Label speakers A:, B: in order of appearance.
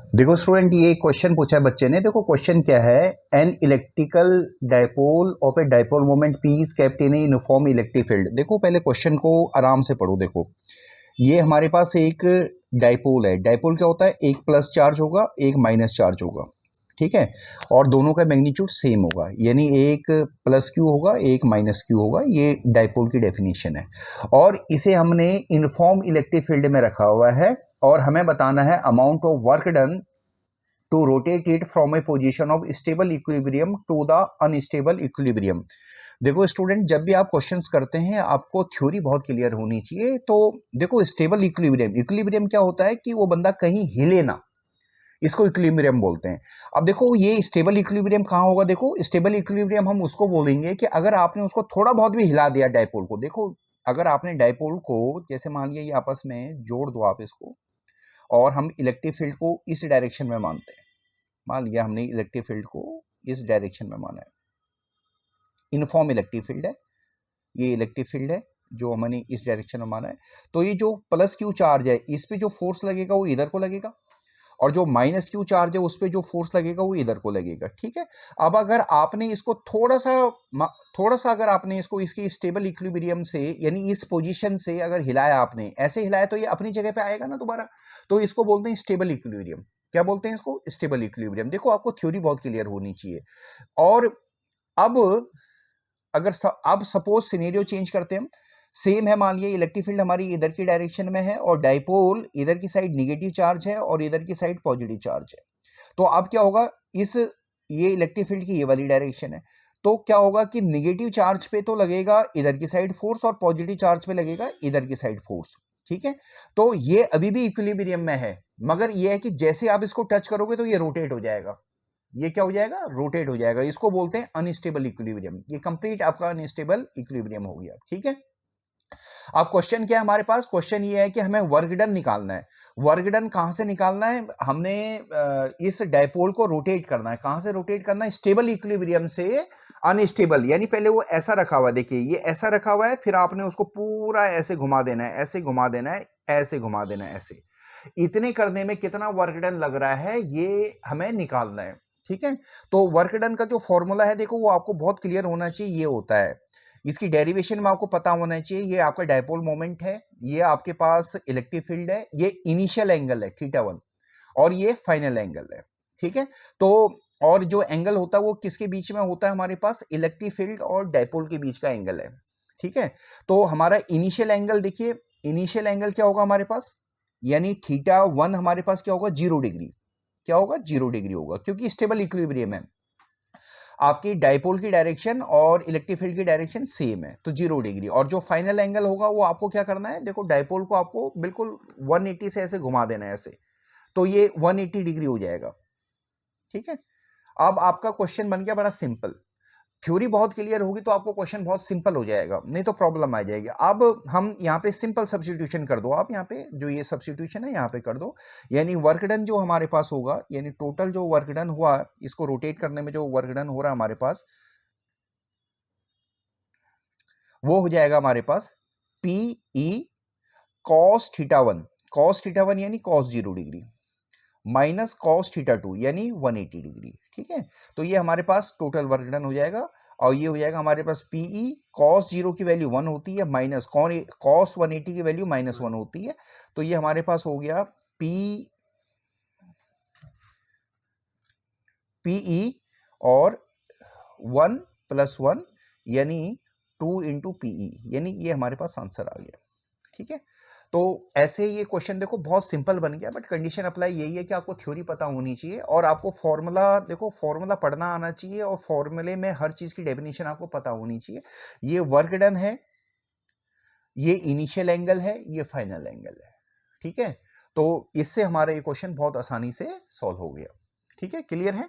A: देखो स्टूडेंट, ये क्वेश्चन पूछा है बच्चे ने। देखो क्वेश्चन क्या है, an electrical dipole of A dipole moment P is kept in a uniform electric field. देखो पहले क्वेश्चन को आराम से पढ़ो। देखो ये हमारे पास एक डायपोल है। डायपोल क्या होता है, एक प्लस चार्ज होगा, एक माइनस चार्ज होगा, ठीक है, और दोनों का मैग्नीट्यूड सेम होगा, यानी एक प्लस क्यू होगा, एक माइनस क्यू होगा। ये डायपोल की डेफिनेशन है, और इसे हमने यूनिफॉर्म इलेक्ट्रिक फील्ड में रखा हुआ है, और हमें बताना है amount of work done to rotate it from a position of stable equilibrium to the unstable equilibrium। देखो स्टूडेंट, जब भी आप क्वेश्चंस करते हैं आपको थ्योरी बहुत क्लियर होनी चाहिए। तो देखो स्टेबल इक्विलिब्रियम, इक्विलिब्रियम क्या होता है कि वो बंदा कहीं हिले ना, इसको इक्विलिब्रियम बोलते हैं। अब देखो ये स्टेबल इक्विलिब्रियम कहाँ होगा, देखो स्टेबल इक्विलिब्रियम हम उसको बोलेंगे कि अगर आपने उसको थोड़ा बहुत भी हिला दिया डायपोल को। देखो अगर आपने डायपोल को, जैसे मान लिया ये आपस में जोड़ दो आप इसको, और हम इलेक्ट्रिक फील्ड को इस डायरेक्शन में मानते हैं, मान लिया हमने इलेक्ट्रिक फील्ड को इस डायरेक्शन में माना है, यूनिफॉर्म इलेक्ट्रिक फील्ड है, ये इलेक्ट्रिक फील्ड है जो हमने इस डायरेक्शन में माना है। तो ये जो प्लस क्यू चार्ज है इस पे जो फोर्स लगेगा वो इधर को लगेगा, और जो माइनस क्यू चार्ज है उस पे जो फोर्स लगेगा वो इधर को लगेगा, ठीक है। अब अगर आपने इसको थोड़ा सा अगर आपने इसको इसकी स्टेबल इक्विलिब्रियम से, यानी इस पोजीशन से अगर हिलाया, आपने ऐसे हिलाया, तो ये अपनी जगह पे आएगा ना दोबारा। तो इसको बोलते हैं स्टेबल इक्विलिब्रियम। क्या बोलते हैं इसको, स्टेबल इक्विलिब्रियम। देखो आपको थ्योरी बहुत क्लियर होनी चाहिए। और अब अगर अब सपोज सिनेरियो चेंज करते हैं हम, सेम है, मान लिया इलेक्ट्रिक फील्ड हमारी इधर की डायरेक्शन में है, और डायपोल इधर की साइड निगेटिव चार्ज है और इधर की साइड पॉजिटिव चार्ज है। तो अब क्या होगा, ये इलेक्ट्रिक फील्ड की ये वाली डायरेक्शन है, तो क्या होगा कि निगेटिव चार्ज पे तो लगेगा इधर की साइड फोर्स, और पॉजिटिव चार्ज पे लगेगा इधर की साइड फोर्स, ठीक है। तो ये अभी भी इक्विलिब्रियम में है, मगर ये है कि जैसे आप इसको टच करोगे तो ये रोटेट हो जाएगा। ये क्या हो जाएगा, रोटेट हो जाएगा। इसको बोलते हैं अनस्टेबल इक्विलिब्रियम। ये कंप्लीट आपका अनस्टेबल इक्विलिब्रियम हो गया, ठीक है। अब क्वेश्चन क्या है हमारे पास, क्वेश्चन ये है कि हमें वर्क डन निकालना है। वर्क डन कहां से निकालना है, हमने इस डायपोल को रोटेट करना है। कहां से रोटेट करना है, स्टेबल इक्विलिब्रियम से अनस्टेबल, यानी पहले वो ऐसा रखा हुआ है, देखिए ये ऐसा रखा हुआ है, फिर आपने उसको पूरा ऐसे घुमा देना है, ऐसे घुमा देना है, ऐसे घुमा देना है, ऐसे। इतने करने में कितना वर्क डन लग रहा है ये हमें निकालना है, ठीक है। तो वर्क डन का जो फॉर्मूला है देखो वो आपको बहुत क्लियर होना चाहिए। ये होता है, इसकी डेरिवेशन में आपको पता होना चाहिए। ये आपका डायपोल मोमेंट है, ये आपके पास इलेक्ट्रिक फील्ड है, ये इनिशियल एंगल है θ1, और ये फाइनल एंगल है, ठीक है। तो और जो एंगल होता है वो किसके बीच में होता है, हमारे पास इलेक्ट्रिक फील्ड और डायपोल के बीच का एंगल है, ठीक है। तो हमारा इनिशियल एंगल देखिए, इनिशियल एंगल क्या होगा हमारे पास, यानी θ1 हमारे पास क्या होगा, 0 डिग्री। क्या होगा, 0 डिग्री होगा, क्योंकि स्टेबल इक्विलिब्रियम है। आपकी डायपोल की डायरेक्शन और इलेक्ट्रिक फील्ड की डायरेक्शन सेम है, तो 0 डिग्री। और जो फाइनल एंगल होगा वो आपको क्या करना है, देखो डायपोल को आपको बिल्कुल 180 से ऐसे घुमा देना है ऐसे, तो ये 180 डिग्री हो जाएगा, ठीक है। अब आपका क्वेश्चन बन गया बड़ा सिंपल। थ्योरी बहुत क्लियर होगी तो आपको क्वेश्चन बहुत सिंपल हो जाएगा, नहीं तो प्रॉब्लम आ जाएगी। अब हम यहाँ पे सिंपल सब्स्टिट्यूशन कर दो, आप यहाँ पे जो ये सब्स्टिट्यूशन है यहाँ पे कर दो, यानी वर्क डन जो हमारे पास होगा, यानी टोटल जो वर्क डन हुआ, इसको रोटेट करने में जो वर्क डन हो रहा है हमारे पास, वो हो जाएगा हमारे पास पी ई कॉस θ1, कॉस θ1 यानी कॉस 0 डिग्री, माइनस कॉस θ2 यानी 180 डिग्री, ठीक है। तो ये हमारे पास टोटल वर्क डन हो जाएगा, और ये हो जाएगा हमारे पास पीई कॉस 0 की वैल्यू 1 होती है, माइनस कॉस 180 की वैल्यू -1 होती है। तो ये हमारे पास हो गया पीई और 1 + 1 यानी 2 × पीई, यानी ये हमारे पास आंसर आ गया, ठीक है। तो ऐसे ये क्वेश्चन देखो बहुत सिंपल बन गया, बट कंडीशन अप्लाई यही है कि आपको थ्योरी पता होनी चाहिए, और आपको फॉर्मूला, देखो फॉर्मूला पढ़ना आना चाहिए, और फॉर्मूले में हर चीज की डेफिनेशन आपको पता होनी चाहिए। ये वर्क डन है, ये इनिशियल एंगल है, ये फाइनल एंगल है, ठीक है। तो इससे हमारा ये क्वेश्चन बहुत आसानी से सॉल्व हो गया, ठीक है, क्लियर है।